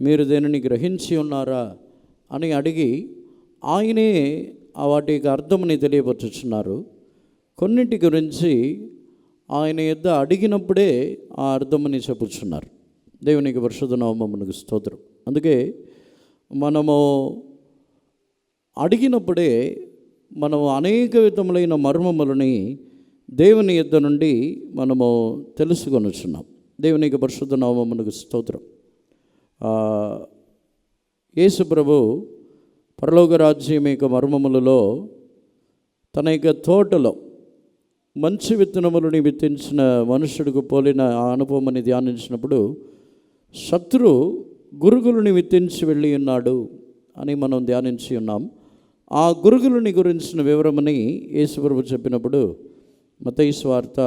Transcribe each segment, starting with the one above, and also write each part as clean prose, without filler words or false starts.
మీరు దేనిని గ్రహించి ఉన్నారా అని అడిగి ఆయనే వాటి యొక్క అర్థముని తెలియపరుచుచున్నారు. కొన్నింటి గురించి ఆయన యొద్ద అడిగినప్పుడే ఆ అర్థముని చెప్పుచున్నారు. దేవునికి పరిశుద్ధ నామమునకు స్తోత్రం. అందుకే మనము అడిగినప్పుడే మనము అనేక విధములైన మర్మములని దేవుని యొద్ద నుండి మనము తెలుసుకొనుచున్నాం. దేవునికి పరిశుద్ధ నామమునకు స్తోత్రం. యేసు ప్రభు పరలోక రాజ్యం యొక్క మర్మములలో తన యొక్క తోటలో మంచి విత్తనములని విత్తించిన మనుషుడికి పోలిన ఆ అనుభవమని ధ్యానించినప్పుడు శత్రు గురుగులని విత్తించి వెళ్ళి ఉన్నాడు అని మనం ధ్యానించి ఉన్నాం. ఆ గురుగులని గురించిన వివరమని యేసు ప్రభు చెప్పినప్పుడు మత్తయి సువార్త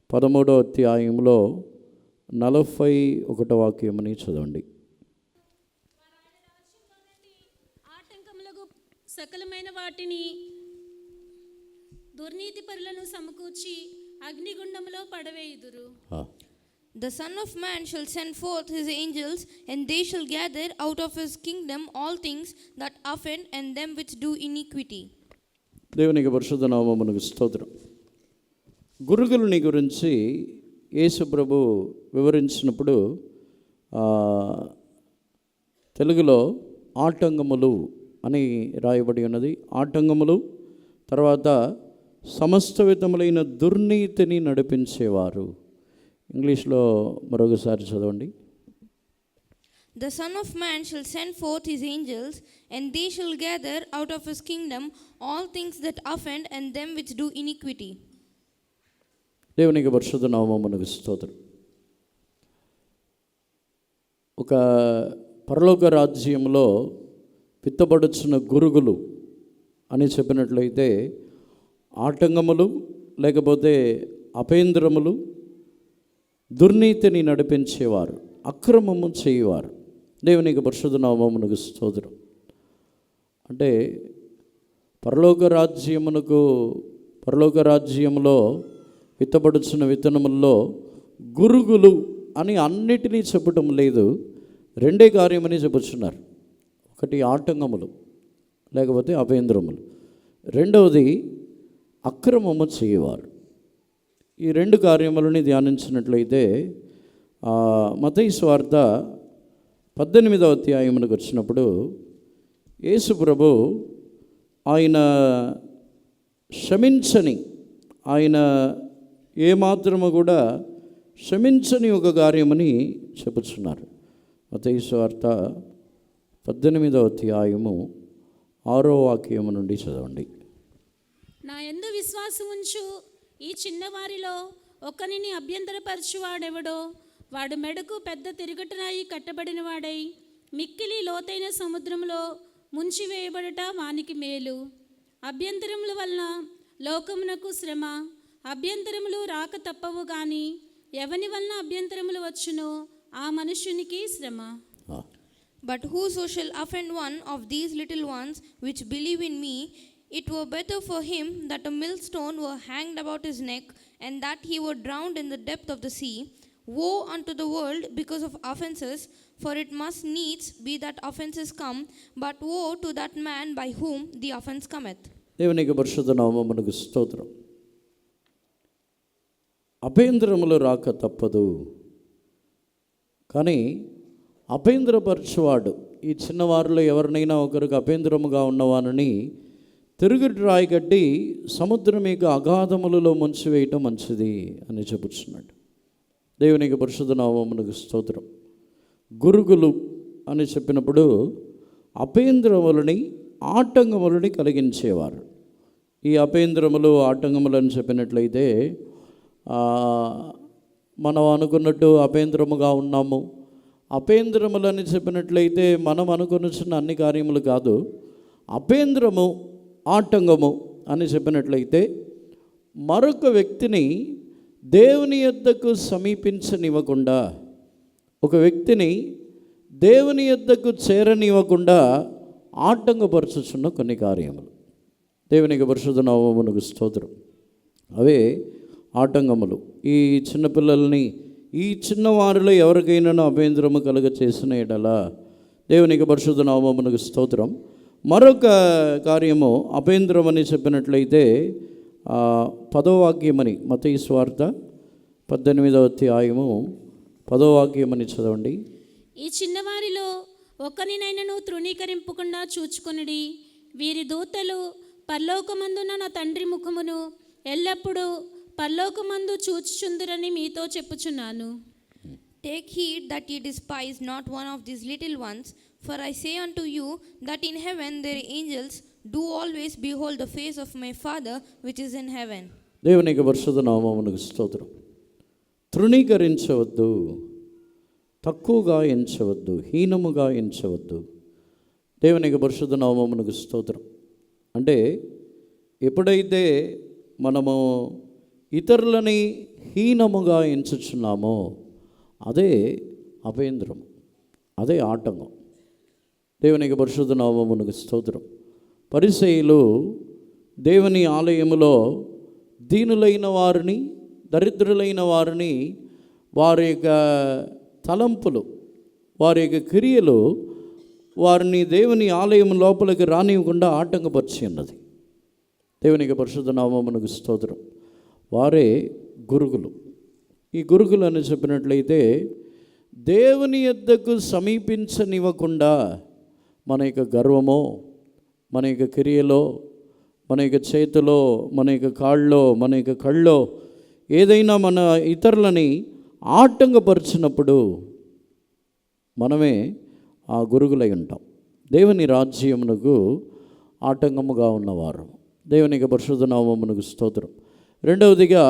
13వ అధ్యాయంలో 41వ వాక్యమని చదవండి. ఆటంకములకు సకలమైన వాటిని దుర్నీతి పరులను సమకూర్చి అగ్నిగుండములో పడవేయుదురు. The Son of Man shall send forth his angels, and they shall gather out of his kingdom all things that offend and them which do iniquity. దేవునికి పరిశుద్ధ నామమునకు స్తోత్రం. గురుగులని గురించి యేసు ప్రభు వివరించినప్పుడు తెలుగులో ఆటంకములు అని రాయబడి ఉన్నది. ఆటంకములు, తర్వాత సమస్త విధములైన దుర్నీతిని నడిపించేవారు. ఇంగ్లీష్లో మరొకసారి చదవండి. The Son of Man shall send forth his angels, and they shall gather out of his kingdom all things that offend and them which do iniquity. దేవునికి పరిశుద్ధ నామమునకు స్తోత్రం. ఒక పరలోక రాజ్యంలో విత్తబడుచున్న గురుగులు అని చెప్పినట్లయితే ఆటంకములు, లేకపోతే అపేంద్రములు, దుర్నీతిని నడిపించేవారు, అక్రమము చేయవారు. దేవునికి పరిశుద్ధ నామమునకు స్తోత్రం. అంటే పరలోక రాజ్యములో విత్తబడుచున్న విత్తనముల్లో గురుగులు అని అన్నిటినీ చెప్పటం లేదు, రెండే కార్యమని చెప్పుచున్నారు. ఒకటి ఆటంకములు, లేకపోతే అపేంద్రములు. రెండవది అక్రమము చేయవారు. ఈ రెండు కార్యములని ధ్యానించినట్లయితే మత్తయి సువార్త 18వ అధ్యాయమునకు వచ్చినప్పుడు యేసు ప్రభు ఆయన క్షమించని, ఆయన ఏమాత్రము కూడా క్షమించని ఒక కార్యమని చెప్పుచున్నారు. మత్తయి సువార్త 18వ అధ్యాయము 6వ వాక్యము నుండి చదవండి. నా యందు విశ్వాసం ఉంచు ఈ చిన్నవారిలో ఒకనిని అభ్యంతరపరచువాడెవడో వాడు మెడకు పెద్ద తిరుగటరాయి కట్టబడిన వాడై మిక్కిలి లోతైన సముద్రంలో ముంచివేయబడట వానికి మేలు. అభ్యంతరముల వలన లోకమునకు శ్రమ, అభ్యంతరములు రాక తప్పవు గాని ఎవని వలన అభ్యంతరములు వచ్చునో ఆ మనుష్యునికి శ్రమ. But whoso shall offend one of these little ones which believe in me, it were better for him that a millstone were hanged about his neck, and that he were drowned in the depth of the sea. Woe unto the world because of offenses, for it must needs be that offenses come, but woe to that man by whom the offense cometh. దేవునికి పరిశుద్ధ నామమునకు స్తోత్రం. అపేంద్రములు రాక తప్పదు, కానీ అపేంద్రపరచువాడు, ఈ చిన్నవారిలో ఎవరినైనా ఒకరికి అపేంద్రముగా ఉన్నవానని తిరుగుటి రాయి కట్టి సముద్రం యొక్క అగాధములలో ముంచివేయటం మంచిది అని చెప్పుచున్నాడు. దేవునికి పరిశుద్ధ నామమునకు స్తోత్రం. గురుగులు అని చెప్పినప్పుడు అపేంద్రములని, ఆటంకములని కలిగించేవారు. ఈ అపేంద్రములు, ఆటంకములు అని చెప్పినట్లయితే మనం అనుకున్నట్టు అపేంద్రముగా ఉన్నాము. అపేంద్రములు అని చెప్పినట్లయితే మనం అనుకున్న అన్ని కార్యములు కాదు. అపేంద్రము, ఆటంకము అని చెప్పినట్లయితే మరొక వ్యక్తిని దేవుని యొద్దకు సమీపించనివ్వకుండా, ఒక వ్యక్తిని దేవుని యొద్దకు చేరనివ్వకుండా ఆటంకపరచుచున్న కొన్ని కార్యములు. దేవునికి పరిశుద్ధ నామమునకు స్తోత్రం. అవే ఆటంకములు. ఈ చిన్నపిల్లల్ని ఈ చిన్నవారిలో ఎవరికైనా అభ్యంతరము కలుగ చేసిన ఎడల దేవునికి పరిశుద్ధ నామమునకు స్తోత్రం. మరొక కార్యము అభ్యంతరం అని చెప్పినట్లయితే 10వ వాక్యమని మత్తయి సువార్త 18వ అధ్యాయము 10వ వాక్యమని చదవండి. ఈ చిన్నవారిలో ఒక్కనినైనను తృణీకరింపకుండా చూచుకొనుడి. వీరి దూతలు పరలోకమందున నా తండ్రి ముఖమును ఎల్లప్పుడూ పరలోకమందు చూచుచుందురని మీతో చెప్పుచున్నాను. Take heed that ye despise not one of these little ones, for I say unto you that in heaven their angels do always behold the face of my Father which is in heaven. దేవునికి పరిశుద్ధ నామమునకు స్తోత్రం. తృణీకరించవద్దు, తక్కువగా ఎంచవద్దు, హీనముగా ఎంచవద్దు. దేవునికి పరిశుద్ధ నామమునకు స్తోత్రం. అంటే ఎప్పుడైతే మనము ఇతరులని హీనముగా ఎంచుచున్నామో అదే అభేంద్రం, అదే ఆటంకం. దేవునికి పరిశుద్ధ నామమునకు స్తోత్రం. పరిసయ్యులు దేవుని ఆలయములో దీనులైన వారిని, దరిద్రులైన వారిని, వారి యొక్క తలంపులు, వారి యొక్క క్రియలు వారిని దేవుని ఆలయం లోపలికి రానివ్వకుండా ఆటంకపరిచి ఉన్నది. దేవునికి పరిశుద్ధ నామమునకు స్తోత్రం. వారే గురుగులు. ఈ గురుగులు అని చెప్పినట్లయితే దేవుని యొద్దకు సమీపించనివ్వకుండా మన యొక్క గర్వమో, మన యొక్క క్రియలో, మన యొక్క చేతిలో, మన యొక్క కాళ్ళలో, మన యొక్క కళ్ళలో ఏదైనా మన ఇతరులని ఆటంకపరిచినప్పుడు మనమే ఆ గురుగులై ఉంటాం. దేవుని రాజ్యమునకు ఆటంకముగా ఉన్నవారు. దేవునికి పరిశుద్ధ నామమునకు స్తోత్రం. రెండవదిగా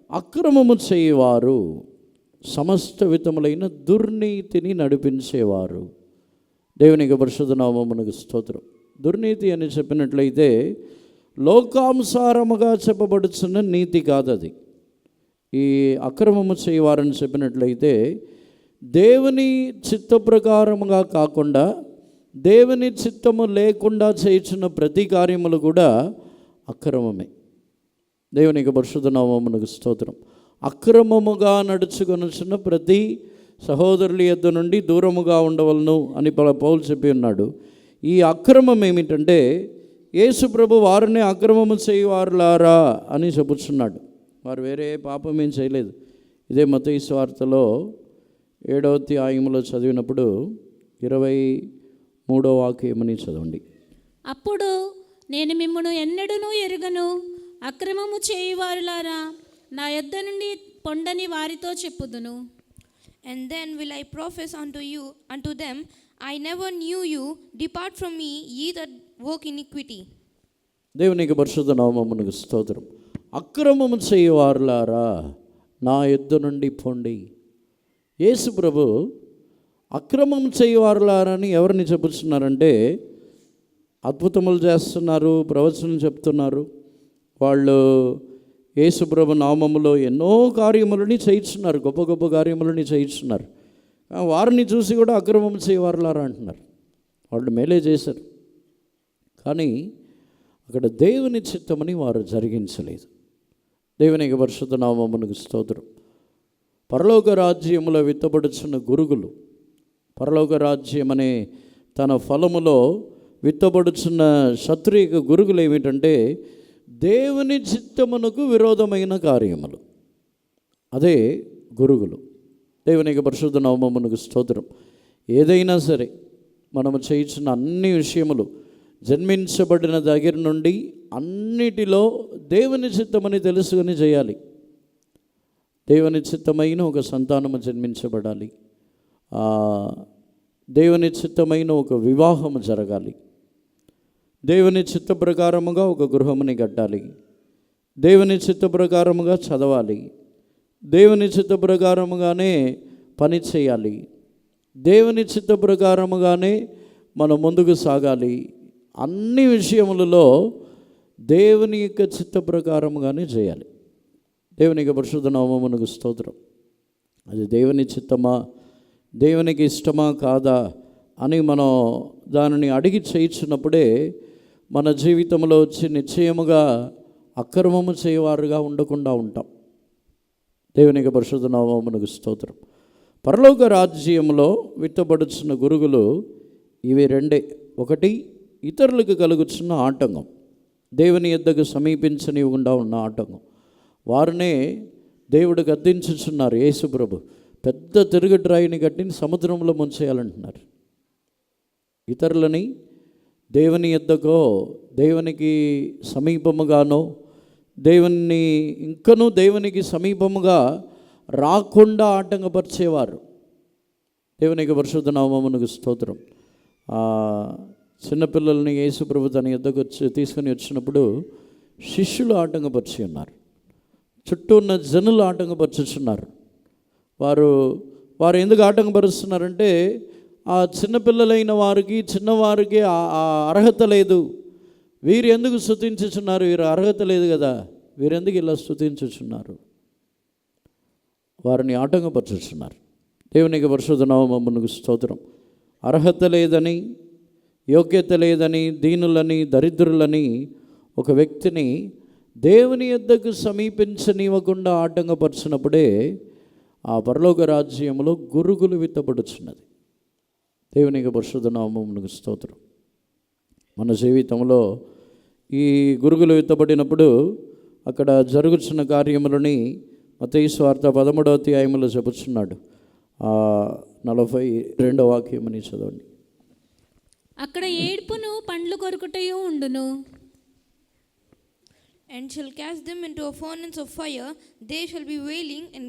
అక్రమము చేయవారు, సమస్త విధములైన దుర్నీతిని నడిపించేవారు. దేవునికి పరిశుద్ధ నామమునకు స్తోత్రం. దుర్నీతి అని చెప్పినట్లయితే లోకానుసారముగా చెప్పబడుతున్న నీతి కాదు అది. ఈ అక్రమము చేయవారని చెప్పినట్లయితే దేవుని చిత్త ప్రకారముగా కాకుండా దేవుని చిత్తము లేకుండా చేయుచున్న ప్రతి కార్యములు కూడా అక్రమమే. దేవునికి పరిశుద్ధ నామమునకు స్తోత్రం. అక్రమముగా నడుచుకొనుచున్న ప్రతి సహోదరుల యొద్ద నుండి దూరముగా ఉండవలను అని పౌలు చెప్పి ఉన్నాడు. ఈ అక్రమం ఏమిటంటే యేసు ప్రభు వారిని అక్రమము చేయవారులారా అని చెప్పుచున్నాడు. వారు వేరే పాపం ఏం చేయలేదు. ఇదే మత్తయి సువార్తలో 7వ అధ్యాయములో చదివినప్పుడు 23వ వాక్యమని చదవండి. అప్పుడు నేను మిమ్మును ఎన్నడూనూ ఎరుగను, అక్రమము చేయువారులారా నా యొద్ద నుండి పొండని వారితో చెప్పుదును. And then will I profess unto them, I never knew you, depart from me, ye that work iniquity. దేవునికి పరిశుద్ధ నామమునకు స్తోత్రం. అక్రమము చేయవారులారా నా యొద్ద నుండి పొండి. యేసు ప్రభు అక్రమం చేయవారులారని ఎవరిని చెప్పుచున్నారంటే అద్భుతములు చేస్తున్నారు, ప్రవచనం చెప్తున్నారు. వాళ్ళు యేసు ప్రభు నామములో ఎన్నో కార్యములని చేయించున్నారు, గొప్ప గొప్ప కార్యములని చేయించున్నారు. వారిని చూసి కూడా అక్రమం చేయవారులారా అంటున్నారు. వాళ్ళు మేలే చేశారు, కానీ అక్కడ దేవుని చిత్తమని వారు జరిగించలేదు. దేవునికి పరిశుద్ధ నామమునకు స్తోత్రం. పరలోక రాజ్యములో విత్తబడుచున్న గురుగులు, పరలోక రాజ్యం అనే తన ఫలములో విత్తబడుచున్న క్షత్రియ గురుగులు ఏమిటంటే దేవుని చిత్తమునకు విరోధమైన కార్యములు, అదే గురుగులు. దేవునికి పరిశుద్ధ నామమునకు స్తోత్రం. ఏదైనా సరే మనము చేయించిన అన్ని విషయములు జన్మించబడిన దగ్గర నుండి అన్నిటిలో దేవుని చిత్తమని తెలుసుకొని చేయాలి. దేవుని చిత్తమైన ఒక సంతానము జన్మించబడాలి, దేవుని చిత్తమైన ఒక వివాహము జరగాలి, దేవుని చిత్త ప్రకారముగా ఒక గృహముని కట్టాలి, దేవుని చిత్త ప్రకారముగా చదవాలి, దేవుని చిత్త ప్రకారముగానే పని చేయాలి, దేవుని చిత్త ప్రకారముగానే మనం ముందుకు సాగాలి. అన్ని విషయములలో దేవుని యొక్క చిత్త ప్రకారముగానే చేయాలి. దేవునికి పరిశుద్ధ నామమునకు స్తోత్రం. అది దేవుని చిత్తమా, దేవునికి ఇష్టమా కాదా అని మనం దానిని అడిగి చేయించినప్పుడే మన జీవితంలో వచ్చి నిశ్చయముగా అక్రమము చేయవారుగా ఉండకుండా ఉంటాం. దేవునికి పరిశుద్ధ నామమునకు స్తోత్రం. పరలోక రాజ్యంలో విత్తబడుచున్న గురుగులు ఇవి రెండే. ఒకటి, ఇతరులకు కలుగుతున్న ఆటంకం, దేవుని యొద్దకు సమీపించనివ్వకుండా ఉన్న ఆటంకం. వారినే దేవుడు గద్దించుచున్నారు. యేసు ప్రభు పెద్ద తిరుగుడ్రాయిని కట్టిని సముద్రంలో ముంచేయాలంటున్నారు. ఇతరులని దేవుని యొద్దకో, దేవునికి సమీపముగానో, దేవుని ఇంకనూ దేవునికి సమీపముగా రాకుండా ఆటంకపరిచేవారు. దేవునికి పరిశుద్ధ నామమునకు స్తోత్రం. చిన్నపిల్లల్ని యేసు ప్రభు తన యొద్దకు తీసుకుని వచ్చినప్పుడు శిష్యులు ఆటంకపరిచి ఉన్నారు, చుట్టూ ఉన్న జనులు ఆటంకపరుచుతున్నారు. వారు ఎందుకు ఆటంకపరుస్తున్నారంటే ఆ చిన్నపిల్లలైన వారికి, చిన్నవారికి ఆ అర్హత లేదు. వీరు ఎందుకు స్తుతించుచున్నారు? వీరు అర్హత లేదు కదా, వీరెందుకు ఇలా స్తుతించుచున్నారు? వారిని ఆటంకపరుచుతున్నారు. దేవునికి పరిశుద్ధ నామమునకు స్తోత్రం. అర్హత లేదని, యోగ్యత లేదని, దీనులని, దరిద్రులని ఒక వ్యక్తిని దేవుని యొద్దకు సమీపించనివ్వకుండా ఆటంకపరిచినప్పుడే ఆ పరలోక రాజ్యంలో గురుగులు విత్తబడుచున్నది. దేవునికి పరిశుద్ధ నామమునకు స్తోత్రం. మన జీవితంలో ఈ గురుగులు విత్తబడినప్పుడు అక్కడ జరుగుతున్న కార్యములని మత్తయి సువార్త 13వ అధ్యాయములో చెబుతున్నాడు. 42వ వాక్యమని చదవండి. అక్కడ ఏడ్పును పండ్లు కొరుకుటయు ఉండును. And shall cast them into a furnace of fire, they shall be wailing and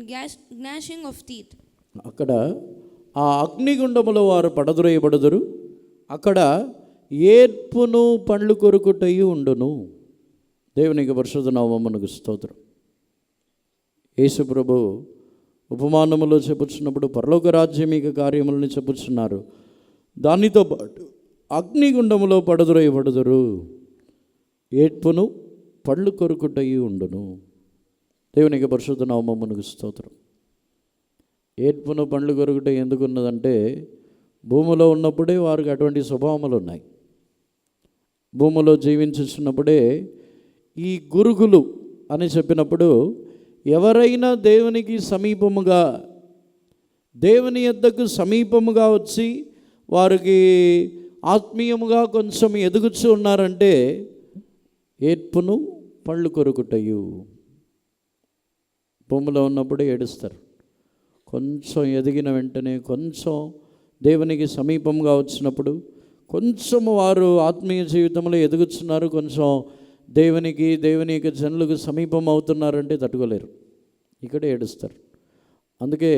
gnashing of teeth. అక్కడ ఆ అగ్నిగుండములో వారు పడద్రోయబడుదురు. అక్కడ ఏడ్పును పండ్లు కొరుకుటయు ఉండును. దేవునికి పరిశుద్ధ నామమునకు స్తోత్రం. యేసు ప్రభు ఉపమానములో చెప్పుచున్నప్పుడు పరలోక రాజ్యమిక కార్యములను చెప్పుచున్నారు. దానితో పాటు అగ్నిగుండములో పడద్రోయబడుదురు, ఏడ్పును పళ్ళు కొరుకుటయి ఉండును. దేవునికి పరిశుద్ధ నామమునకు స్తోత్రం. ఏడ్పును పండ్లు కొరుకుట ఎందుకున్నదంటే భూమిలో ఉన్నప్పుడే వారికి అటువంటి స్వభావములు ఉన్నాయి. భూమిలో జీవించుచున్నప్పుడే ఈ గురుగులు అని చెప్పినప్పుడు ఎవరైనా దేవునికి సమీపముగా, దేవుని యొద్దకు సమీపముగా వచ్చి వారికి ఆత్మీయముగా కొంచెం ఎదుగుచూ ఉన్నారంటే ఏడ్పును పళ్ళు కొరుకుటయు. భూమిలో ఉన్నప్పుడే ఏడుస్తారు. కొంచెం ఎదిగిన వెంటనే, కొంచెం దేవునికి సమీపంగా వచ్చినప్పుడు, కొంచెం వారు ఆత్మీయ జీవితంలో ఎదుగుతున్నారు, కొంచెం దేవుని యొక్క జనులకు సమీపం అవుతున్నారంటే తట్టుకోలేరు, ఇక్కడ ఏడుస్తారు. అందుకే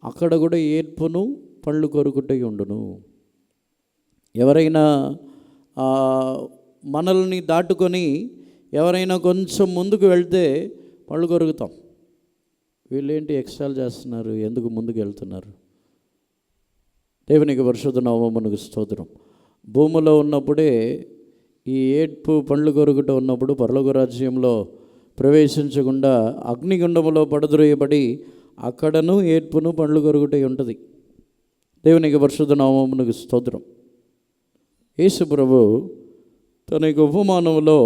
అక్కడ కూడా ఏడ్పును పళ్ళు కొరుకుటయి ఉండును. ఎవరైనా మనల్ని దాటుకొని ఎవరైనా కొంచెం ముందుకు వెళ్తే పళ్ళు కొరుకుతాం. వీళ్ళేంటి ఎక్స్ట్రాలు చేస్తున్నారు, ఎందుకు ముందుకు వెళ్తున్నారు? దేవునికి పరిశుద్ధ నామమునకు స్తోత్రం. భూమిలో ఉన్నప్పుడే ఈ ఏడ్పు పండ్లు కొరుకుట ఉన్నప్పుడు పరలోక రాజ్యంలో ప్రవేశించకుండా అగ్నిగుండములో పడద్రోయబడి అక్కడను ఏడ్పును పండ్లు కొరుకుట ఉంటుంది. దేవునికి పరిశుద్ధ నామమునకు స్తోత్రం. యేసు ప్రభు తన యొక్క ఉపమానంలో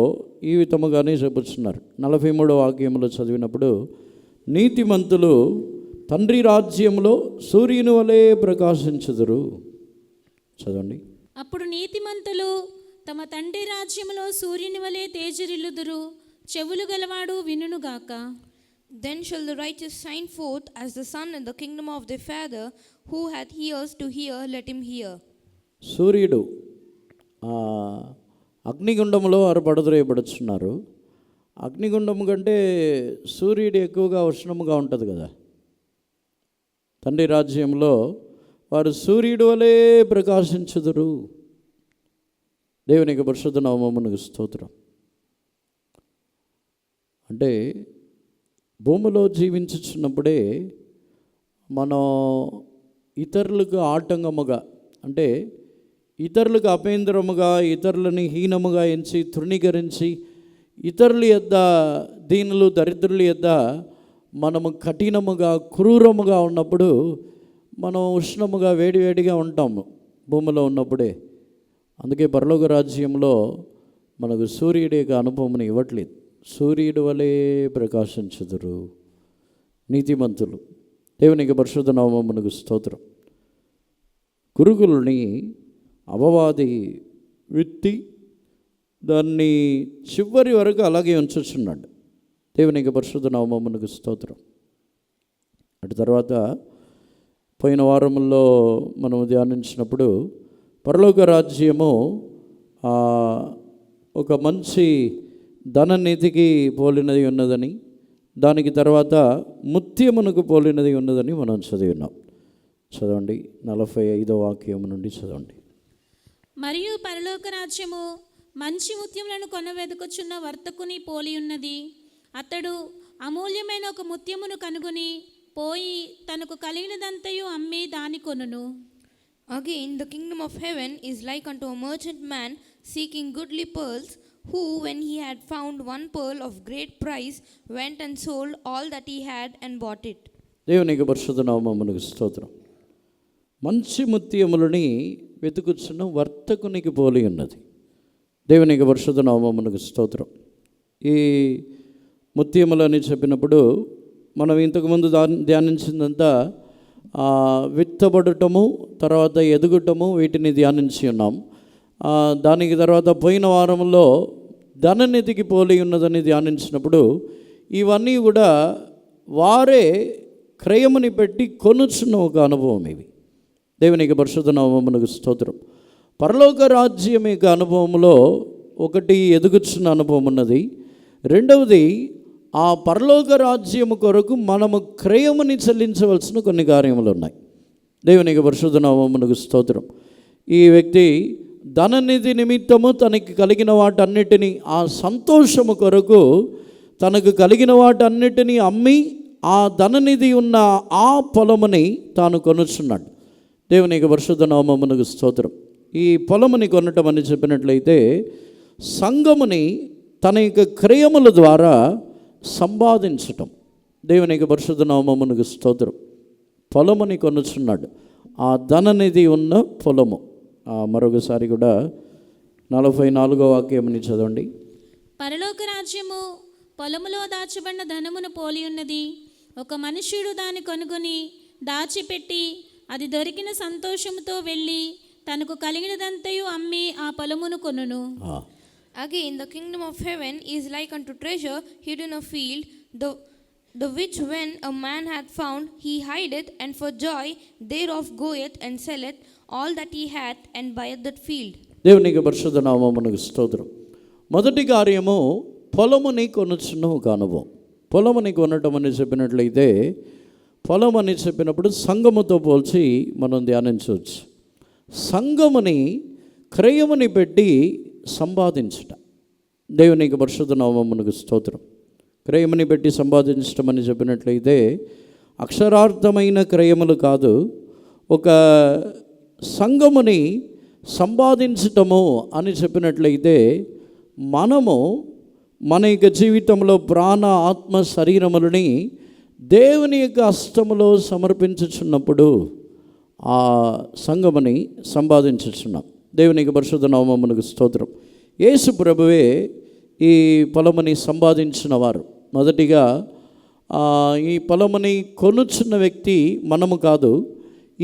ఈ విధముగానే చెప్పుచున్నారు. 43వ వాక్యంలో చదివినప్పుడు, నీతిమంతులు తండ్రి రాజ్యంలో సూర్యుని వలె ప్రకాశించుదురు. చదవండి. అప్పుడు నీతిమంతులు తమ తండ్రి రాజ్యములో సూర్యుని వలె తేజరిల్లుదురు. చెవులు గలవాడు వినుగాక. Then shall the righteous shine forth as the sun in the kingdom of their Father. Who hath ears to hear, let him hear. సూర్యుడు అగ్నిగుండంలో వారు పడద్రోయబడుచున్నారు. అగ్నిగుండం కంటే సూర్యుడు ఎక్కువగా ఉష్ణముగా ఉంటుంది కదా. తండ్రి రాజ్యంలో వారు సూర్యుడు వలె ప్రకాశించుదురు. దేవునికి పరిశుద్ధ నామమునకు స్తోత్రం. అంటే భూమిలో జీవించుచున్నప్పుడే మనం ఇతరులకు ఆటంకముగా, అంటే ఇతరులకు అపేంద్రముగా, ఇతరులని హీనముగా ఎంచి తృణీకరించి, ఇతరుల యొద్ద, దీనులు దరిద్రుల యొద్ద మనము కఠినముగా, క్రూరముగా ఉన్నప్పుడు మనం ఉష్ణముగా, వేడివేడిగా ఉంటాము భూమిలో ఉన్నప్పుడే. అందుకే పరలోక రాజ్యంలో మనకు సూర్యుడి యొక్క అనుభవం ఇవ్వట్లేదు. సూర్యుడు వలె ప్రకాశించుదురు. నీతిమంతులు. దేవునికి పరిశుద్ధ నామమునకు స్తోత్రం. గురుగుల్ని అపవాది విత్తి దాన్ని చివరి వరకు అలాగే ఉంచుచున్నాడు. దేవునికి పరిశుద్ధ నామమునకు స్తోత్రం. అటు తర్వాత పోయిన వారంలో మనం ధ్యానించినప్పుడు పరలోక రాజ్యము ఒక మంచి ధననీతికి పోలినది ఉన్నదని, దానికి తర్వాత ముత్యమునకు పోలినది ఉన్నదని మనం చదివి ఉన్నాం. చదవండి, 45వ వాక్యం నుండి చదవండి. మరియు పరలోక రాజ్యము మంచి ముత్యములను కొనవెదకుచున్న వర్తకుని పోలి ఉన్నది. అతడు అమూల్యమైన ఒక ముత్యమును కనుగొని పోయి తనకు కలిగినదంతయు అమ్మి దాని కొనును. Again, the kingdom of heaven is like unto a merchant man seeking goodly pearls, who, when he had found one pearl of great price, went and sold all that he had and bought it. దేవునికి పరిశుద్ధ నామమునకు స్తోత్రం. మంచి ముత్యములని వెతుకుచున్న వర్తకునికి పోలి ఉన్నది. దేవునికి పరిశుద్ధ నామమునకు స్తోత్రం. ఈ ముత్యములని చెప్పినప్పుడు మనం ఇంతకుముందు ధ్యానించిందంతా విత్తబడటము, తర్వాత ఎదుగుటము, వీటిని ధ్యానించి ఉన్నాం. దానికి తర్వాత పోయిన వారంలో ధననిధికి పోలి ఉన్నదని ధ్యానించినప్పుడు ఇవన్నీ కూడా వారే క్రయముని పెట్టి కొనుచున్న ఒక అనుభవం ఇవి. దేవునికి పరిశుద్ధ నామమునకు స్తోత్రం. పరలోక రాజ్యం యొక్క అనుభవంలో ఒకటి ఎదుగుచున్న అనుభవం ఉన్నది. రెండవది, ఆ పరలోక రాజ్యము కొరకు మనము క్రయముని చెల్లించవలసిన కొన్ని కార్యములు ఉన్నాయి. దేవునికి పరిశుద్ధ నామమునకు స్తోత్రం. ఈ వ్యక్తి ధననిధి నిమిత్తము తనకి కలిగిన వాటన్నిటినీ, ఆ సంతోషము కొరకు తనకు కలిగిన వాటన్నిటినీ అమ్మి ఆ ధననిధి ఉన్న ఆ పొలముని తాను కొనుచున్నాడు. దేవునికి పరిశుద్ధ నామమునకు స్తోత్రం. ఈ పొలముని కొనటం అని చెప్పినట్లయితే సంఘముని తన యొక్క క్రయముల ద్వారా సంపాదించటం. దేవునికి పరిశుద్ధ నామమునకు స్తోత్రం. పొలముని కొనుచున్నాడు, ఆ ధననిధి ఉన్న పొలము. మరొకసారి కూడా 44వ వాక్యముని చదవండి. పరలోక రాజ్యము పొలములో దాచబడిన ధనమును పోలి ఉన్నది. ఒక మనుష్యుడు దాన్ని కొనుగొని దాచిపెట్టి అది దొరికిన సంతోషముతో వెళ్ళి తనకు కలిగినదంతయు అమ్మి ఆ పొలమును కొనును. Again, the kingdom of heaven is like unto treasure hid in a field, the which when a man hath found, he hideth, and for joy thereof goeth and selleth all that he hath and buyeth that field. దేవునికి పరిశుద్ధ నామమునకు స్తోత్రం. మొదటి కార్యము పొలముని కొనుచున్న ఒక అనుభవం. పొలముని కొనటం అని చెప్పినట్లయితే, పొలం అని చెప్పినప్పుడు సంఘముతో పోల్చి మనం ధ్యానించవచ్చు. సంఘముని క్రయముని పెట్టి సంపాదించుట. దేవునికి పరిశుద్ధ నామమునకు స్తోత్రం. క్రయముని పెట్టి సంపాదించటం అని చెప్పినట్లయితే అక్షరార్థమైన క్రయములు కాదు, ఒక సంఘముని సంపాదించటము అని చెప్పినట్లయితే మనము మన యొక్క జీవితంలో ప్రాణ, ఆత్మ, శరీరములని దేవుని యొక్క హస్తములో సమర్పించుచున్నప్పుడు ఆ సంఘముని సంపాదించుచున్నాం. దేవునికి పరిశుద్ధ నామమునకు స్తోత్రం. యేసు ప్రభువే ఈ పొలముని సంపాదించిన వారు. మొదటిగా ఈ పొలముని కొనుచున్న వ్యక్తి మనము కాదు,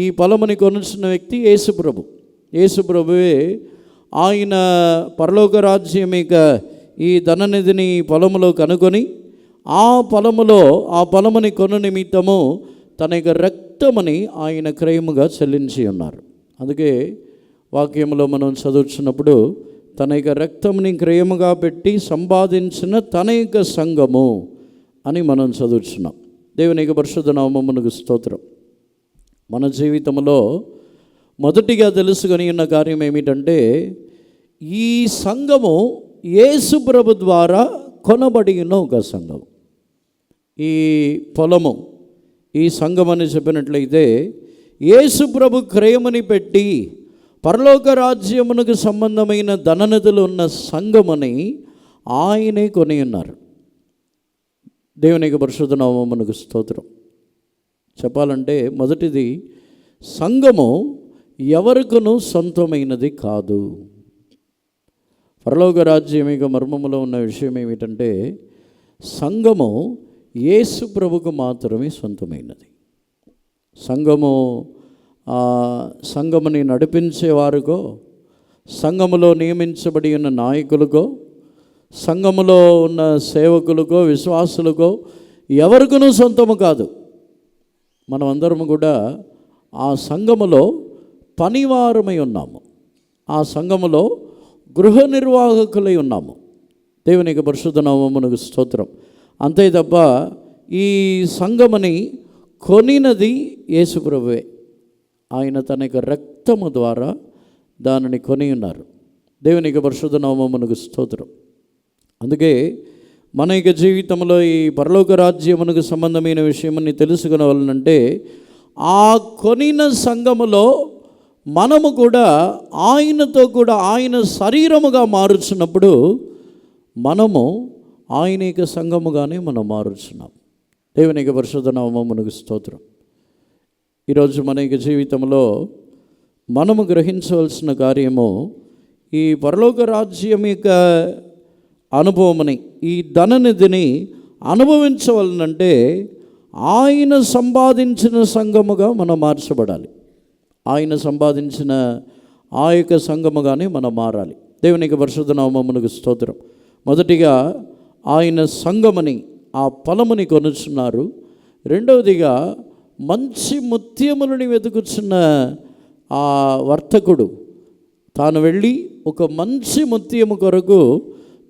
ఈ పొలముని కొనుచున్న వ్యక్తి యేసు ప్రభు. యేసు ప్రభువే ఆయన పరలోక రాజ్యం ఇక ఈ ధననిధిని పొలములో కనుగొని ఆ పొలముని కొను నిమిత్తము తన యొక్క రక్తముని ఆయన క్రయముగా చెల్లించి ఉన్నారు. అందుకే వాక్యంలో మనం చదువుతున్నప్పుడు తన యొక్క రక్తముని క్రయముగా పెట్టి సంపాదించిన తన యొక్క సంఘము అని మనం చదువుతున్నాం. దేవుని యొక్క పరిశుద్ధ నామమునకు స్తోత్రం. మన జీవితంలో మొదటిగా తెలుసుకొని ఉన్న కార్యం ఏమిటంటే, ఈ సంఘము యేసు ప్రభు ద్వారా కొనబడి ఉన్న ఒక సంఘం. ఈ పొలము, ఈ సంఘం అని చెప్పినట్లయితే యేసు ప్రభు క్రయముని పెట్టి పరలోక రాజ్యమునకు సంబంధమైన ధననిధులు ఉన్న సంఘమని ఆయనే కొని ఉన్నారు. దేవునికి పరిశుద్ధ నామమునకు స్తోత్రం. చెప్పాలంటే మొదటిది, సంఘము ఎవరికును సొంతమైనది కాదు. పరలోక రాజ్యం యొక్క మర్మములో ఉన్న విషయం ఏమిటంటే, సంఘము యేసు ప్రభుకు మాత్రమే సొంతమైనది. సంఘముని నడిపించేవారికో, సంఘములో నియమించబడి ఉన్న నాయకులకో, సంఘములో ఉన్న సేవకులకో, విశ్వాసులకో ఎవరికూ సొంతము కాదు. మనమందరము కూడా ఆ సంఘములో పనివారమై ఉన్నాము. ఆ సంఘములో గృహ నిర్వాహకులై ఉన్నాము. దేవునికి పరిశుద్ధ నామమునకు స్తోత్రం. అంతే తప్ప ఈ సంఘముని కొనినది యేసు ప్రభువే. ఆయన తన యొక్క రక్తము ద్వారా దానిని కొని ఉన్నారు. దేవునికి పరిశుద్ధ నామమునకు స్తోత్రం. అందుకే మన యొక్క జీవితంలో ఈ పరలోక రాజ్యమునకు సంబంధమైన విషయమని తెలుసుకునవలనంటే ఆ కొనిన సంఘములో మనము కూడా ఆయనతో కూడా ఆయన శరీరముగా మారుచున్నప్పుడు మనము ఆయన యొక్క సంఘముగానే మనం మారుచున్నాం. దేవునికి పరిశుద్ధ నామమునకు స్తోత్రం. ఈరోజు మన యొక్క జీవితంలో మనము గ్రహించవలసిన కార్యము ఈ పరలోక రాజ్యం యొక్క అనుభవమని, ఈ ధననిధిని అనుభవించవలనంటే ఆయన సంపాదించిన సంఘముగా మనం మార్చబడాలి. ఆయన సంపాదించిన ఆ యొక్క సంఘముగానే మనం మారాలి. దేవునికి పరిశుద్ధ నామమునకు స్తోత్రం. మొదటిగా ఆయన సంఘముని, ఆ పొలముని కొనుచున్నారు. రెండవదిగా మంచి ముత్యములని వెతుకుచున్న ఆ వర్తకుడు తాను వెళ్ళి ఒక మంచి ముత్యము కొరకు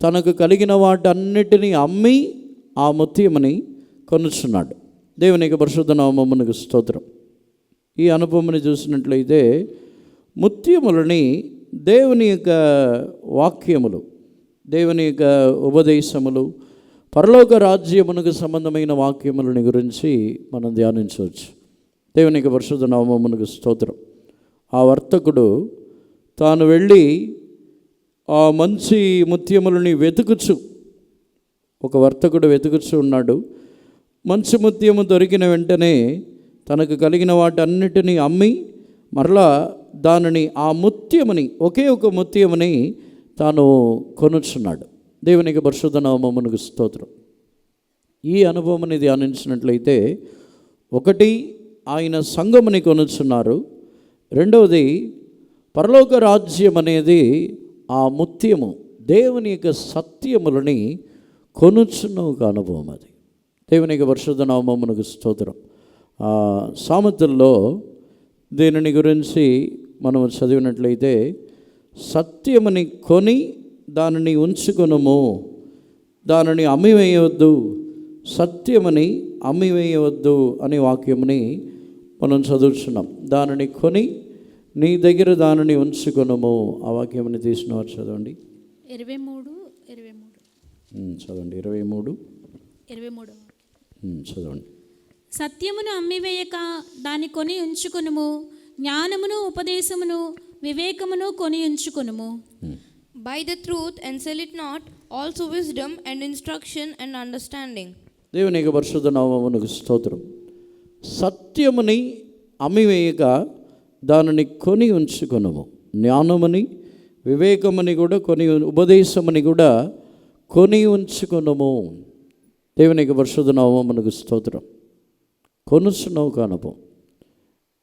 తనకు కలిగిన వాటన్నిటినీ అమ్మి ఆ ముత్యముని కొనుచున్నాడు. దేవునికి పరిశుద్ధ నామమునకు స్తోత్రం. ఈ అనుభవముని చూసినట్లయితే ముత్యములని దేవుని యొక్క వాక్యములు, దేవుని యొక్క ఉపదేశములు, పరలోక రాజ్యమునకు సంబంధమైన వాక్యములని గురించి మనం ధ్యానించవచ్చు. దేవునికి పరిశుద్ధ నామమునకు స్తోత్రం. ఆ వర్తకుడు తాను వెళ్ళి ఆ మంచి ముత్యములని వెతుకుచు, ఒక వర్తకుడు వెతుకుచు ఉన్నాడు. మంచి ముత్యము దొరికిన వెంటనే తనకు కలిగిన వాటన్నిటినీ అమ్మి మరలా దానిని, ఆ ముత్యముని, ఒకే ఒక ముత్యముని తాను కొనుచున్నాడు. దేవునికి పరిశుద్ధ నామమునకు స్తోత్రం. ఈ అనుభవముని ధ్యానించినట్లయితే ఒకటి ఆయన సంఘముని కొనుచున్నారు. రెండవది పరలోక రాజ్యం అనేది ఆ ముత్యము, దేవుని యొక్క సత్యములని కొనుచున్న ఒక అనుభవం. అది దేవునికి పరిశుద్ధ నామమునకు స్తోత్రం. సామెతల్లో దీనిని గురించి మనం చదివినట్లయితే సత్యముని కొని దానిని ఉంచుకొనుము, దానిని అమ్మివేయవద్దు, సత్యమని అమ్మివేయవద్దు అనే వాక్యముని మనం చదువుతున్నాం. దానిని కొని నీ దగ్గర దానిని ఉంచుకొనుము. ఆ వాక్యముని తీసిన వారు చదవండి. 23 చదవండి. 23 చదవండి. సత్యమును అమ్మివేయక దాన్ని కొని ఉంచుకొనుము, జ్ఞానమును ఉపదేశమును వివేకమును కొని ఉంచుకొనుము. Buy the truth and sell it not, also wisdom and instruction and understanding. దేవునికి పరిశుద్ధ నామమునకు స్తోత్రం. సత్యముని అమ్మివేయక దానిని కొని ఉంచుకొనుము, జ్ఞానముని వివేకముని కూడా కొని, ఉపదేశముని కూడా కొని ఉంచుకొనుము. దేవునికి పరిశుద్ధ నామమునకు స్తోత్రం. కొనుచున్నావు కానపు.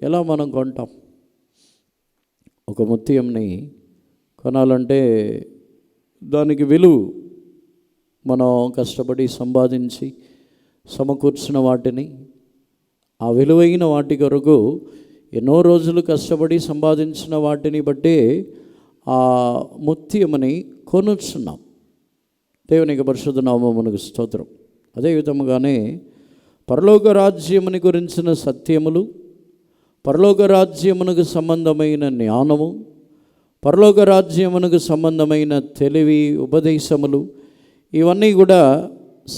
ఎలా మనం కొంటాం? ఒక ముత్యంని కొనాలంటే దానికి విలువ, మనం కష్టపడి సంపాదించి సమకూర్చిన వాటిని, ఆ విలువైన వాటి కొరకు ఎన్నో రోజులు కష్టపడి సంపాదించిన వాటిని బట్టి ఆ ముత్యముని కొనుచున్నాం. దేవునికి పరిశుద్ధ నామమునకు స్తోత్రం. అదేవిధముగానే పరలోక రాజ్యముని గురించిన సత్యములు, పరలోక రాజ్యమునకు సంబంధమైన జ్ఞానము, పరలోక రాజ్యమునకు సంబంధమైన తెలివి, ఉపదేశములు, ఇవన్నీ కూడా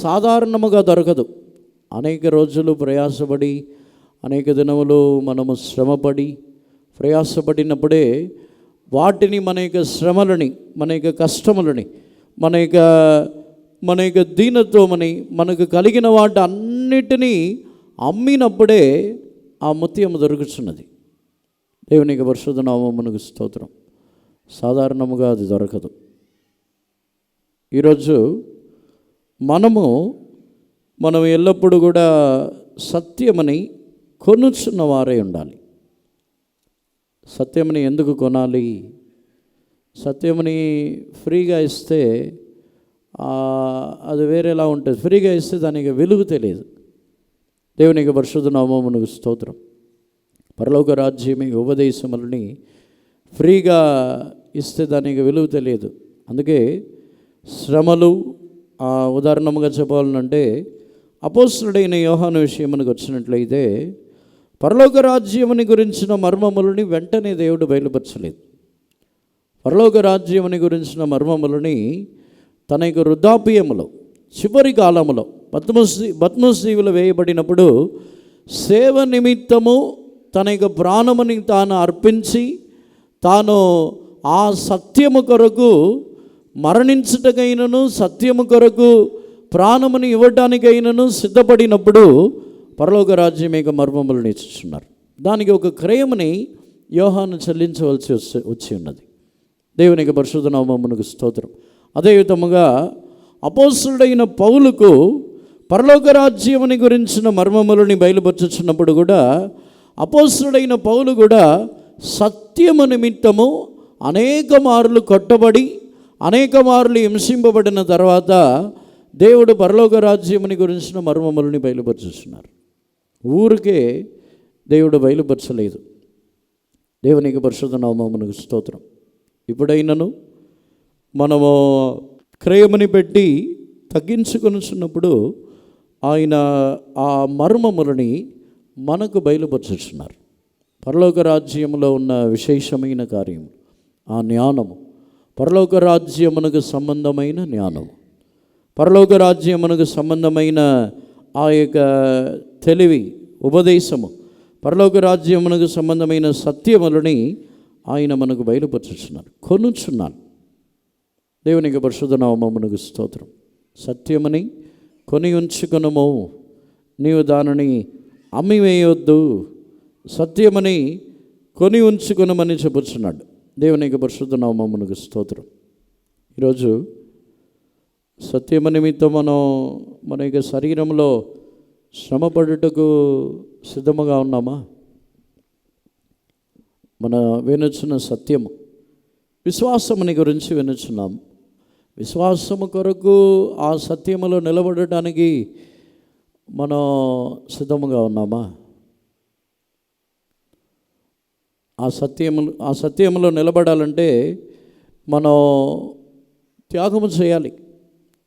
సాధారణముగా దొరకదు. అనేక రోజులు ప్రయాసపడి, అనేక దినములు మనము శ్రమపడి ప్రయాసపడినప్పుడే వాటిని, మన యొక్క శ్రమలని, మన యొక్క కష్టములని, మన యొక్క దీనత్వమని, మనకు కలిగిన వాటి అన్నిటినీ అమ్మినప్పుడే ఆ ముత్యము దొరుకుతున్నది. దేవునికి పరిశుద్ధ నామమునకు స్తోత్రం. సాధారణముగా అది దొరకదు. ఈరోజు మనము మనం ఎల్లప్పుడూ కూడా సత్యమని కొనుచున్న వారే ఉండాలి. సత్యమని ఎందుకు కొనాలి? సత్యమని ఫ్రీగా ఇస్తే అది వేరేలా ఉంటుంది. ఫ్రీగా ఇస్తే దానికి వెలుగు తెలియదు. దేవునికి పరిశుద్ధ నామమునకు స్తోత్రం. పరలోక రాజ్యమే ఉపదేశములని ఫ్రీగా ఇస్తే దానికి వెలుగు తెలియదు. అందుకే శ్రమలు, ఉదాహరణగా చెప్పాలంటే అపోస్తలుడైన యోహాను విషయమునకు వచ్చినట్లయితే పరలోక రాజ్యముని గురించిన మర్మములని వెంటనే దేవుడు బయలుపరచలేదు. పరలోక రాజ్యముని గురించిన మర్మములని తన యొక్క వృద్ధాప్యములో చివరి కాలములో పద్మస్ దీవులు వేయబడినప్పుడు సేవ నిమిత్తము తన యొక్క ప్రాణముని తాను అర్పించి తాను ఆ సత్యము కొరకు మరణించుటకైనను సత్యము కొరకు ప్రాణముని ఇవ్వటానికైనను సిద్ధపడినప్పుడు పరలోక రాజ్యం యొక్క మర్మములను ఇచ్చుచున్నారు. దానికి ఒక క్రయముని యోహాను చెల్లించవలసి వచ్చి ఉన్నది. దేవునికి పరిశుద్ధ నామమునకు స్తోత్రం. అదే విధముగా అపోస్తలుడైన పౌలుకు పరలోక రాజ్యముని గురించిన మర్మములని బయలుపరచుచున్నప్పుడు కూడా అపోస్తలుడైన పౌలు కూడా సత్యము నిమిత్తము అనేక మార్లు కొట్టబడి అనేక మార్లు హింసింపబడిన తర్వాత దేవుడు పరలోక రాజ్యముని గురించిన మర్మములని బయలుపరచుచున్నారు. ఊరికే దేవుడు బయలుపరచలేదు. దేవునికి పరిశుద్ధ నామమునకు స్తోత్రం. ఇప్పుడైనను మనము క్రయముని పెట్టి తగ్గించుకొనుచున్నప్పుడు ఆయన ఆ మర్మములని మనకు బయలుపరచుచున్నారు. పరలోక రాజ్యములో ఉన్న విశేషమైన కార్యము ఆ జ్ఞానము, పరలోక రాజ్యమునకు సంబంధమైన జ్ఞానము, పరలోక రాజ్యమునకు సంబంధమైన ఆ యొక్క తెలివి, ఉపదేశము, పరలోక రాజ్యమునకు సంబంధమైన సత్యములని ఆయన మనకు బయలుపరచుచున్నారు, కొనుచున్నాను. దేవునికి పరిశుద్ధ నామమునకు స్తోత్రం. సత్యమని కొని ఉంచుకొనుము, నీవు దానిని అమ్మివేయొద్దు. సత్యమని కొని ఉంచుకొనమని చెప్పుచున్నాడు. దేవునికి పరిశుద్ధ నామమునకు స్తోత్రం. ఈరోజు సత్యమ నిమిత్తం మన యొక్క శరీరంలో శ్రమపడుటకు సిద్ధముగా ఉన్నామా? మన వినుచున్న సత్యము, విశ్వాసముని గురించి వినుచున్నాం. విశ్వాసము కొరకు ఆ సత్యములో నిలబడటానికి మనం సిద్ధముగా ఉన్నామా? ఆ సత్యములో నిలబడాలంటే మనం త్యాగము చేయాలి.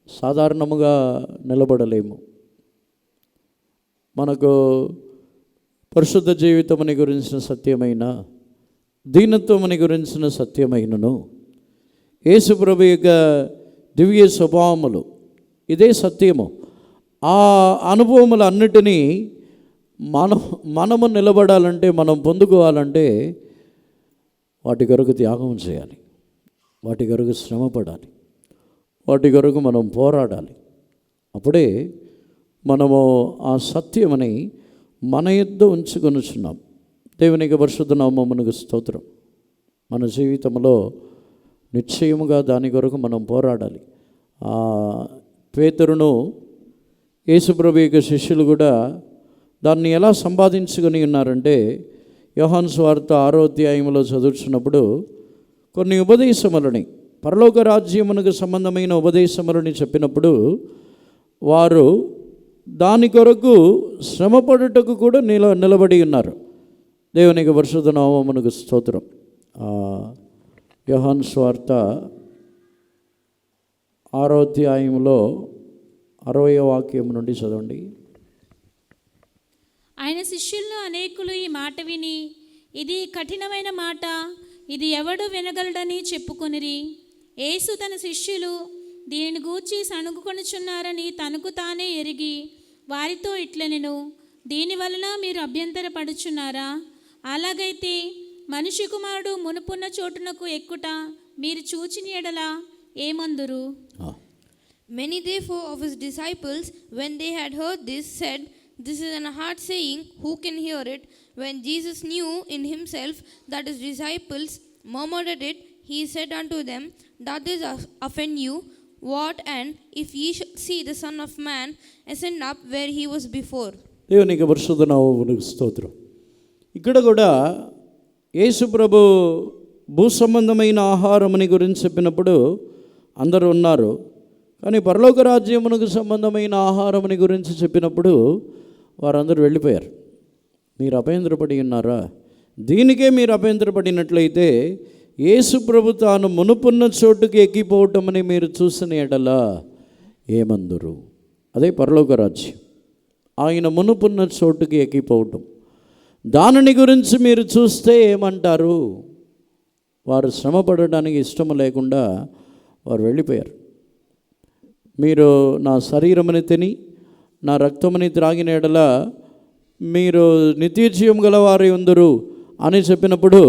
సాధారణముగా నిలబడలేము. మనకు పరిశుద్ధ జీవితముని గురించిన సత్యమైన, దీనత్వముని గురించిన సత్యమైనను, యేసు ప్రభు యొక్క దివ్య స్వభావములు, ఇదే సత్యము. ఆ అనుభవములన్నిటినీ మనము నిలబడాలంటే, మనం పొందుకోవాలంటే వాటి కొరకు త్యాగం చేయాలి, వాటి కొరకు శ్రమపడాలి, వాటి కొరకు మనం పోరాడాలి. అప్పుడే మనము ఆ సత్యమని మన యొద్ద ఉంచుకొనుచున్నాం. దేవునికి పరిశుద్ధ నామమునకు స్తోత్రం. మన జీవితంలో నిశ్చయముగా దాని కొరకు మనం పోరాడాలి. పేతురును యేసుప్రభు యొక్క శిష్యులు కూడా దాన్ని ఎలా సంపాదించుకొని ఉన్నారంటే, యోహాను సువార్త 6వ అధ్యాయంలో చదువుతున్నప్పుడు కొన్ని ఉపదేశములని, పరలోక రాజ్యమునకు సంబంధమైన ఉపదేశములని చెప్పినప్పుడు వారు దాని కొరకు శ్రమపడుటకు కూడా నిలబడి ఉన్నారు. దేవునికి పరిశుద్ధ నామమునకు స్తోత్రం. యోహాను సువార్త 6వ అధ్యాయంలో 60వ వాక్యం నుండి చదవండి. ఆయన శిష్యుల్లో అనేకులు ఈ మాట విని, ఇది కఠినమైన మాట, ఇది ఎవడు వినగలడని చెప్పుకొనిరి. యేసు తన శిష్యులు దీనిని గూర్చి సణుగుకొనుచున్నారని తనకు తానే ఎరిగి వారితో ఇట్లనెను, దీనివలన మీరు అభ్యంతరపడుచున్నారా? అలాగైతే మనిషి కుమారుడు మునుపున్న చోటునకు ఎక్కుట మీరు చూచిన ఎడల ఏమందురు? Many therefore of his disciples, when they had heard this, said, This is an hard saying, who can hear it? When Jesus knew in himself that his disciples murmured at it, he said unto them, Doth this offend you? what and if ye shall see the Son of Man ascend up where he was before. దేవునికి పరిశుద్ధ నామమునకు స్తోత్రం. ఇక్కడ కూడా యేసు ప్రభు భూ సంబంధమైన ఆహారముని గురించి చెప్పినప్పుడు అందరూ ఉన్నారు, కానీ పరలోక రాజ్యమునకు సంబంధమైన ఆహారముని గురించి చెప్పినప్పుడు వారందరూ వెళ్ళిపోయారు. మీరు అభయంతరపడి ఉన్నారా? దీనికే మీరు అభయంతరపడినట్లయితే యేసు ప్రభు తాను మునుపున్న చోటుకి ఎక్కిపోవటమని మీరు చూసిన ఎడలా ఏమందురు? అదే పరలోక రాజ్యం. ఆయన మునుపున్న చోటుకి ఎక్కిపోవటం, దానిని గురించి మీరు చూస్తే ఏమంటారు? వారు శ్రమ పడడానికి ఇష్టం లేకుండా వారు వెళ్ళిపోయారు. మీరు నా శరీరముని తిని నా రక్తముని త్రాగిన ఎడల మీరు నిత్యజీవం గలవారి ఉందరు అని చెప్పినప్పుడు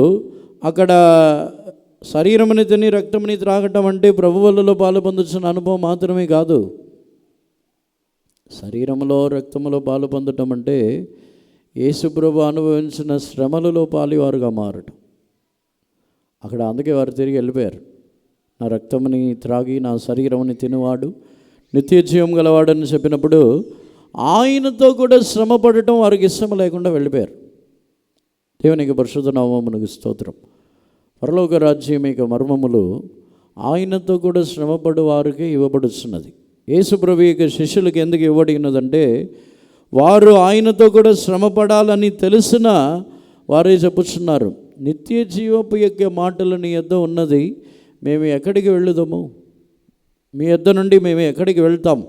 అక్కడ శరీరముని తిని రక్తముని త్రాగటం అంటే ప్రభువులలో పాలు పొందుతున్న అనుభవం మాత్రమే కాదు. శరీరంలో రక్తములో పాలు పొందటం అంటే యేసుప్రభు అనుభవించిన శ్రమలలో పాలివారుగా మారటం. అక్కడ అందుకే వారు తిరిగి వెళ్ళిపోయారు. నా రక్తముని త్రాగి నా శరీరముని తినువాడు నిత్యజీవం గలవాడని చెప్పినప్పుడు ఆయనతో కూడా శ్రమ పడటం వారికి ఇష్టం లేకుండా వెళ్ళిపోయారు. దేవునికి పరిశుద్ధ నామమునకు స్తోత్రం. పరలోక రాజ్యం యొక్క మర్మములు ఆయనతో కూడా శ్రమపడు వారికి ఇవ్వబడుతున్నది. యేసు ప్రభు యొక్క శిష్యులకు ఎందుకు ఇవ్వబడినదంటే వారు ఆయనతో కూడా శ్రమపడాలని తెలిసిన వారే చెప్పుచున్నారు, నిత్య జీవపు యొక్క మాటలు నీ యొద్ద ఉన్నది, మేము ఎక్కడికి వెళ్ళుదాము? మీ యొద్ద నుండి మేము ఎక్కడికి వెళ్తాం?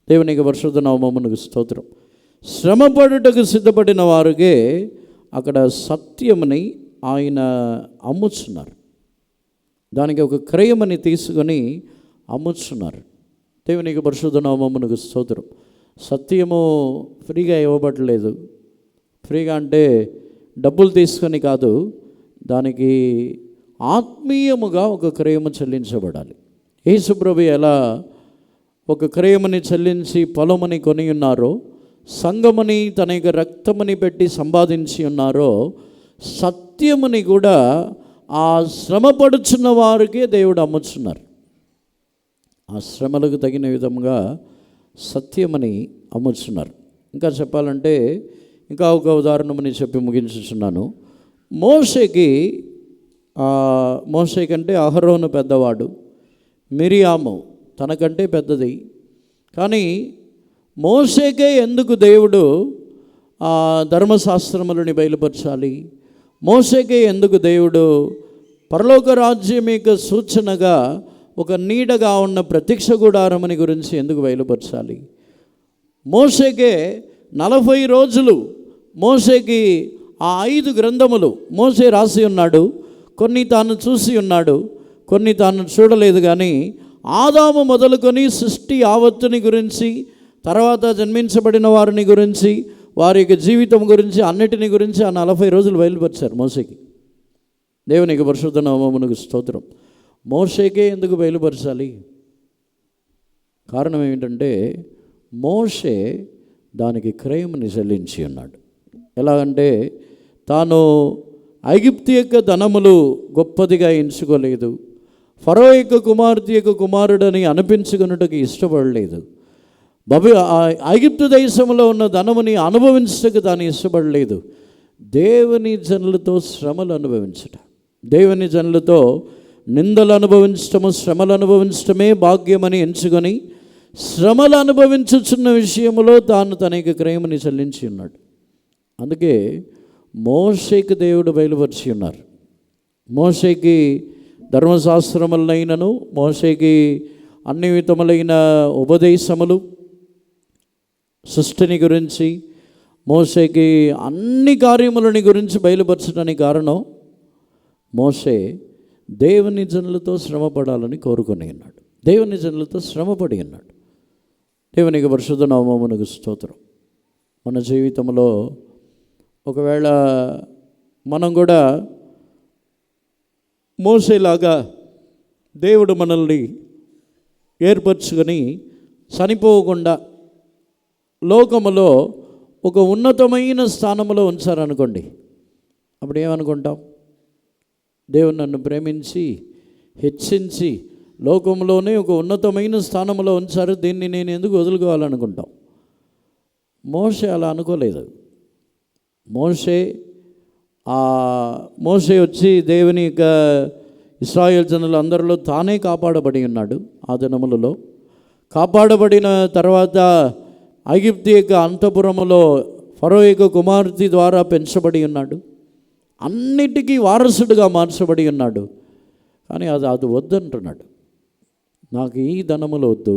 దేవునికి పరిశుద్ధ నామమునకు స్తోత్రం. శ్రమపడుటకు సిద్ధపడిన వారికే అక్కడ సత్యముని ఆయన అమ్ముచున్నారు. దానికి ఒక క్రయమని తీసుకొని అమ్ముచున్నారు. దేవునికి పరిశుద్ధ నామమునకు స్తోత్రం. సత్యము ఫ్రీగా ఇవ్వబడలేదు. ఫ్రీగా అంటే డబ్బులు తీసుకొని కాదు, దానికి ఆత్మీయముగా ఒక క్రయము చెల్లించబడాలి. యేసు ప్రభు ఎలా ఒక క్రయముని చెల్లించి పొలముని కొని ఉన్నారో, సంఘముని తన యొక్క రక్తముని పెట్టి సంపాదించి ఉన్నారో, సత్యముని కూడా ఆ శ్రమపడుచున్న వారికే దేవుడు అమ్ముచున్నారు. ఆ శ్రమలకు తగిన విధంగా సత్యమని అమ్ముచున్నారు. ఇంకా చెప్పాలంటే ఇంకా ఒక ఉదాహరణమని చెప్పి ముగించుచున్నాను. మోషే కంటే అహరోను పెద్దవాడు, మిరియాము తనకంటే పెద్దది. కానీ మోషేకే ఎందుకు దేవుడు ధర్మశాస్త్రములని బయలుపరచాలి? మోషేకే ఎందుకు దేవుడు పరలోక రాజ్యం యొక్క సూచనగా ఒక నీడగా ఉన్న ప్రత్యక్ష గుడారమని గురించి ఎందుకు బయలుపరచాలి? మోషేకే 40 రోజులు మోషేకి ఆ 5 గ్రంథములు మోషే రాసి ఉన్నాడు. కొన్ని తాను చూసి ఉన్నాడు, కొన్ని తాను చూడలేదు. కానీ ఆదాము మొదలుకొని సృష్టి యావత్తుని గురించి, తర్వాత జన్మించబడిన వారిని గురించి, వారి యొక్క జీవితం గురించి, అన్నిటిని గురించి ఆ 40 రోజులు బయలుపరిచారు మోషేకి. దేవునికి పరిశుద్ధ నామమునకు స్తోత్రం. మోషేకే ఎందుకు బయలుపరచాలి? కారణం ఏమిటంటే మోషే దానికి క్రయముని చెల్లించి ఉన్నాడు. ఎలాగంటే తాను ఐగుప్తు యొక్క ధనములు గొప్పదిగా ఎంచుకోలేదు, ఫరో యొక్క కుమార్తె యొక్క కుమారుడని అనిపించుకున్నట్టుకు ఇష్టపడలేదు, ఐగుప్తు దేశంలో ఉన్న ధనముని అనుభవించటకు తాను ఇష్టపడలేదు. దేవుని జనులతో శ్రమలు అనుభవించట, దేవుని జనులతో నిందలు అనుభవించటము, శ్రమలు అనుభవించటమే భాగ్యమని ఎంచుకొని శ్రమలు అనుభవించుచున్న విషయంలో తాను తన యొక్క క్రయముని చెల్లించి ఉన్నాడు. అందుకే మోషేకి దేవుడు బయలుపరిచి ఉన్నారు. మోషేకి ధర్మశాస్త్రములైనను, మోషేకి అన్ని విధములైన ఉపదేశములు, సృష్టిని గురించి, మోషేకి అన్ని కార్యములని గురించి బయలుపరచడానికి కారణం మోషే దేవుని జనులతో శ్రమపడాలని కోరుకొని ఉన్నాడు. దేవుని జనులతో శ్రమపడి ఉన్నాడు. దేవునికి పరిశుద్ధ నామమునకు స్తోత్రం. మన జీవితంలో ఒకవేళ మనం కూడా మోషేలాగా దేవుడు మనల్ని ఏర్పరచుకొని చనిపోకుండా లోకములో ఒక ఉన్నతమైన స్థానంలో ఉంచారనుకోండి, అప్పుడు ఏమనుకుంటాం? దేవుడు నన్ను ప్రేమించి హెచ్చించి లోకంలోనే ఒక ఉన్నతమైన స్థానంలో ఉంచారు, దీన్ని నేను ఎందుకు వదులుకోవాలనుకుంటాం. మోషే అలా అనుకోలేదు. మోషే వచ్చి దేవుని యొక్క ఇశ్రాయేల్ జనులు అందరిలో తానే కాపాడబడి ఉన్నాడు. ఆ దినములలో కాపాడబడిన తర్వాత ఐగుప్తు యొక్క అంతఃపురములో ఫరో యొక్క కుమార్తె ద్వారా పెంచబడి ఉన్నాడు. అన్నిటికీ వారసుడుగా మార్చబడి ఉన్నాడు. కానీ అది వద్దంటున్నాడు. నాకు ఈ ధనములు వద్దు,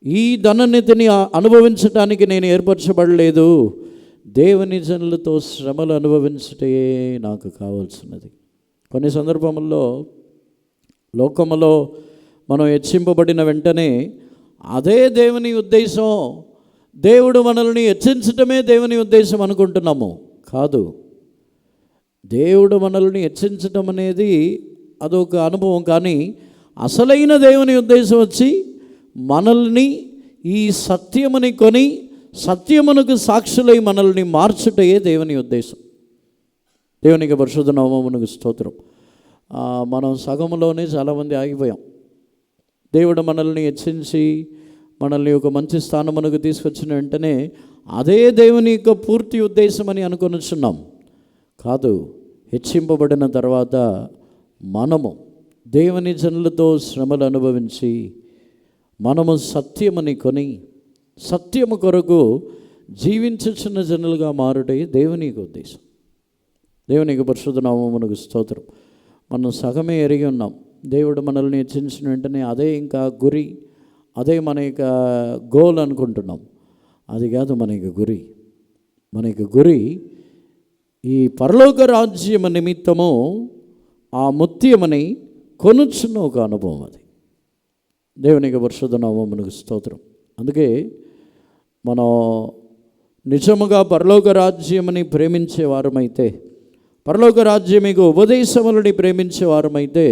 ఈ ధననిధిని అనుభవించటానికి నేను ఏర్పరచబడలేదు, దేవుని జనులతో శ్రమలు అనుభవించటే నాకు కావాల్సినది. కొన్ని సందర్భముల్లో లోకములో మనం హెచ్చింపబడిన వెంటనే అదే దేవుని ఉద్దేశం, దేవుడు మనల్ని హెచ్చించటమే దేవుని ఉద్దేశం అనుకుంటున్నాము. కాదు, దేవుడు మనల్ని హెచ్చించటం అనేది అదొక అనుభవం. కానీ అసలైన దేవుని ఉద్దేశం వచ్చి మనల్ని ఈ సత్యముని కొని సత్యమునకు సాక్షులై మనల్ని మార్చుటయే దేవుని ఉద్దేశం. దేవునికి పరిశుద్ధ నామమునకు స్తోత్రం. మనం సగంలోనే చాలామంది ఆగిపోయాం. దేవుడు మనల్ని హెచ్చించి మనల్ని ఒక మంచి స్థానమునకు తీసుకొచ్చిన వెంటనే అదే దేవుని యొక్క పూర్తి ఉద్దేశం అని అనుకొనిచున్నాం. కాదు, హెచ్చింపబడిన తర్వాత మనము దేవుని జనులతో శ్రమలు అనుభవించి మనము సత్యముని కొని సత్యము కొరకు జీవించుచున్న జనులుగా మారుటే దేవుని యొక్క ఉద్దేశం. దేవునికి పరిశుద్ధ నామమునకు స్తోత్రం. మనం సగమే ఎరిగి ఉన్నాం. దేవుడు మనల్ని హెచ్చించిన వెంటనే అదే ఇంకా గురి, అదే మన యొక్క గోల్ అనుకుంటున్నాం. అది కాదు మన యొక్క గురి. మన యొక్క గురి ఈ పరలోక రాజ్యము నిమిత్తము ఆ ముత్యమని కొనుచున్న ఒక అనుభవం. అది దేవునికి పరిశుద్ధ నామమునకు స్తోత్రం. అందుకే మనం నిజముగా పరలోక రాజ్యముని ప్రేమించే వారమైతే, పరలోక రాజ్యమికు ఉపదేశములని ప్రేమించే వారమైతే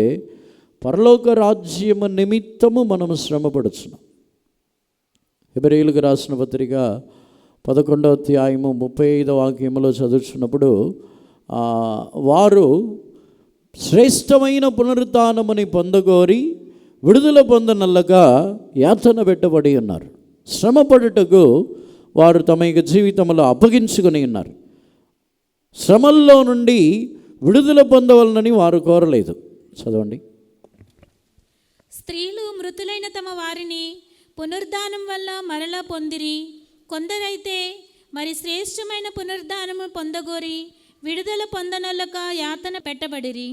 పరలోక రాజ్యము నిమిత్తము మనము శ్రమపడుచున్నాం. హెబ్రీయులకు రాసిన పత్రిక 11వ అధ్యాయము 35వ వాక్యములో చదువుతున్నప్పుడు వారు శ్రేష్టమైన పునరుత్థానముని పొందగోరి విడుదల పొందనల్లగా యాతన పెట్టబడి ఉన్నారు. శ్రమపడుటకు వారు తమ యొక్క జీవితంలో అప్పగించుకొని ఉన్నారు. శ్రమల్లో నుండి విడుదల పొందవలనని వారు కోరలేదు. చదవండి. స్త్రీలు మృతులైన తమ వారిని పునరుద్ధానం వల్ల మరలా పొందిరి. కొందరైతే మరి శ్రేష్టమైన పునరుద్ధానము పొందగోరి విడుదల పొందనొల్లక యాతన పెట్టబడిరి.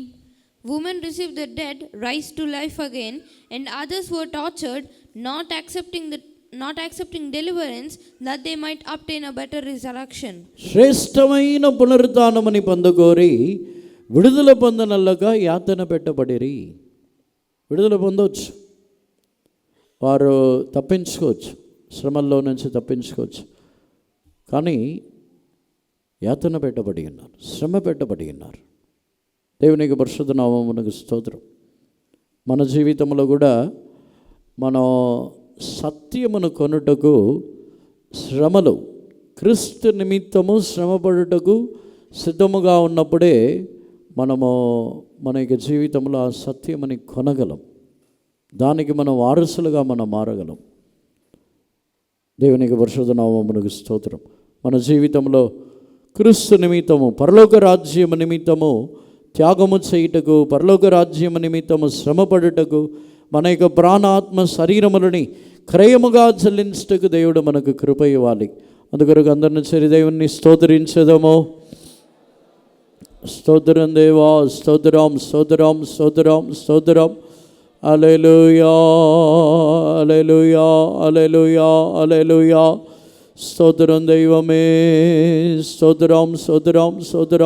Women received the dead rise to life again, and others were tortured, not accepting deliverance, that they might obtain a better resurrection. శ్రేష్టమైన పునరుద్ధానముని పొందగోరి విడుదల పొందనల్లగా యాతన పెట్టబడిరి. విడుదల పొందవచ్చు, వారు తప్పించుకోవచ్చు, శ్రమల్లో నుంచి తప్పించుకోవచ్చు. కానీ యాతన పెట్టబడి ఉన్నారు, శ్రమ పెట్టబడి ఉన్నారు. దేవునికి పరిశుద్ధ నామమునకు స్తోత్రం. మన జీవితంలో కూడా మనం సత్యమును కొనుటకు శ్రమలు, క్రీస్తు నిమిత్తము శ్రమపడుటకు సిద్ధముగా ఉన్నప్పుడే మనము మన యొక్క జీవితంలో ఆ సత్యముని కొనగలం. దానికి మనం వారసులుగా మనం మారగలం. దేవునికి పరిశుద్ధ నామమునకు స్తోత్రం. మన జీవితంలో క్రీస్తు నిమిత్తము, పరలోక రాజ్యము నిమిత్తము త్యాగము చేయుటకు, పరలోక రాజ్యము నిమిత్తము శ్రమపడుటకు, మన యొక్క ప్రాణాత్మ శరీరములని క్రయముగా చెల్లించుటకు దేవుడు మనకు కృప ఇవ్వాలి. అందుకొరకు అందరిని చేరి దేవుణ్ణి స్తోత్రించదము. స్తోత్రం దేవా, స్తోత్రం, స్తోత్రం, స్తోత్రం, స్తోత్రం. హల్లెలూయా, హల్లెలూయా, హల్లెలూయా, హల్లెలూయా. స్తోత్రం దైవమే, స్తోత్రం, స్తోత్రం, స్తోత్రం.